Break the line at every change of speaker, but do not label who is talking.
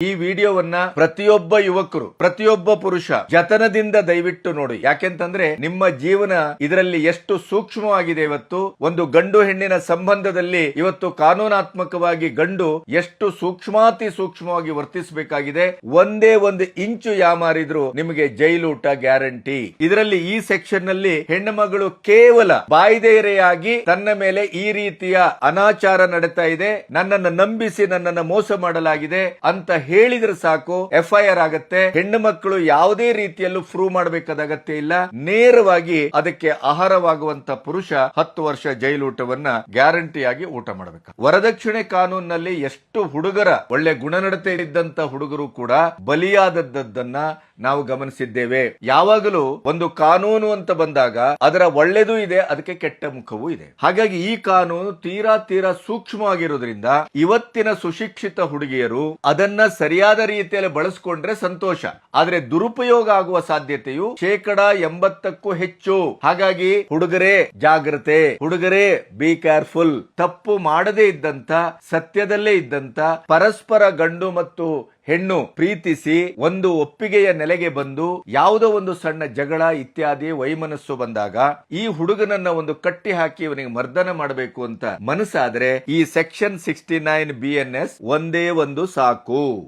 ಈ ವಿಡಿಯೋವನ್ನ ಪ್ರತಿಯೊಬ್ಬ ಯುವಕರು, ಪ್ರತಿಯೊಬ್ಬ ಪುರುಷ ಜತನದಿಂದ ದಯವಿಟ್ಟು ನೋಡಿ. ಯಾಕೆಂತಂದ್ರೆ ನಿಮ್ಮ ಜೀವನ ಇದರಲ್ಲಿ ಎಷ್ಟು ಸೂಕ್ಷ್ಮವಾಗಿದೆ. ಇವತ್ತು ಒಂದು ಗಂಡು ಹೆಣ್ಣಿನ ಸಂಬಂಧದಲ್ಲಿ ಇವತ್ತು ಕಾನೂನಾತ್ಮಕವಾಗಿ ಗಂಡು ಎಷ್ಟು ಸೂಕ್ಷ್ಮಾತಿ ಸೂಕ್ಷ್ಮವಾಗಿ ವರ್ತಿಸಬೇಕಾಗಿದೆ. ಒಂದೇ ಒಂದು ಇಂಚು ಯಾಮಾರಿದ್ರು ನಿಮಗೆ ಜೈಲೂಟ ಗ್ಯಾರಂಟಿ. ಇದರಲ್ಲಿ ಈ ಸೆಕ್ಷನ್ ನಲ್ಲಿ ಹೆಣ್ಣು ಮಗಳು ಕೇವಲ ಬಾಯ್ದೇರೆಯಾಗಿ ತನ್ನ ಮೇಲೆ ಈ ರೀತಿಯ ಅನಾಚಾರ ನಡೀತಾ ಇದೆ, ನನ್ನನ್ನು ನಂಬಿಸಿ ನನ್ನನ್ನು ಮೋಸ ಮಾಡಲಾಗಿದೆ ಅಂತ ಹೇಳಿದ್ರೆ ಸಾಕು, FIR ಆಗತ್ತೆ. ಹೆಣ್ಣು ಮಕ್ಕಳು ಯಾವುದೇ ರೀತಿಯಲ್ಲೂ ಪ್ರೂವ್ ಮಾಡಬೇಕಾದ ಅಗತ್ಯ ಇಲ್ಲ. ನೇರವಾಗಿ ಅದಕ್ಕೆ ಆಹಾರವಾಗುವಂತ ಪುರುಷ 10 ವರ್ಷ ಜೈಲೂಟವನ್ನ ಗ್ಯಾರಂಟಿಯಾಗಿ ಊಟ ಮಾಡಬೇಕು. ವರದಕ್ಷಿಣೆ ಕಾನೂನಿನಲ್ಲಿ ಎಷ್ಟು ಹುಡುಗರ ಒಳ್ಳೆ ಗುಣನಡತೆ ಇದ್ದಂತ ಹುಡುಗರು ಕೂಡ ಬಲಿಯಾದದ್ದನ್ನ ನಾವು ಗಮನಿಸಿದ್ದೇವೆ. ಯಾವಾಗಲೂ ಒಂದು ಕಾನೂನು ಅಂತ ಬಂದಾಗ ಅದರ ಒಳ್ಳೆದೂ ಇದೆ, ಅದಕ್ಕೆ ಕೆಟ್ಟ ಮುಖವೂ ಇದೆ. ಹಾಗಾಗಿ ಈ ಕಾನೂನು ತೀರಾ ಸೂಕ್ಷ್ಮವಾಗಿರೋದ್ರಿಂದ ಇವತ್ತಿನ ಸುಶಿಕ್ಷಿತ ಹುಡುಗಿಯರು ಅದನ್ನ ಸರಿಯಾದ ರೀತಿಯಲ್ಲಿ ಬಳಸಿಕೊಂಡ್ರೆ ಸಂತೋಷ. ಆದ್ರೆ ದುರುಪಯೋಗ ಆಗುವ ಸಾಧ್ಯತೆಯು 80%ಕ್ಕೂ ಹೆಚ್ಚು. ಹಾಗಾಗಿ ಹುಡುಗರೇ ಜಾಗ್ರತೆ, ಹುಡುಗರೇ ಬಿ ಕೇರ್ಫುಲ್. ತಪ್ಪು ಮಾಡದೇ ಇದ್ದಂತ, ಸತ್ಯದಲ್ಲೇ ಇದ್ದಂತ ಪರಸ್ಪರ ಗಂಡು ಮತ್ತು ಹೆಣ್ಣು ಪ್ರೀತಿಸಿ ಒಂದು ಒಪ್ಪಿಗೆಯ ನೆಲೆಗೆ ಬಂದು ಯಾವುದೋ ಒಂದು ಸಣ್ಣ ಜಗಳ ಇತ್ಯಾದಿ ವೈಮನಸ್ಸು ಬಂದಾಗ ಈ ಹುಡುಗನನ್ನ ಒಂದು ಕಟ್ಟಿ ಹಾಕಿ ಇವನಿಗೆ ಮರ್ದನ ಮಾಡಬೇಕು ಅಂತ ಮನಸ್ಸಾದ್ರೆ ಈ ಸೆಕ್ಷನ್ 69 BNS ಒಂದೇ ಒಂದು ಸಾಕು.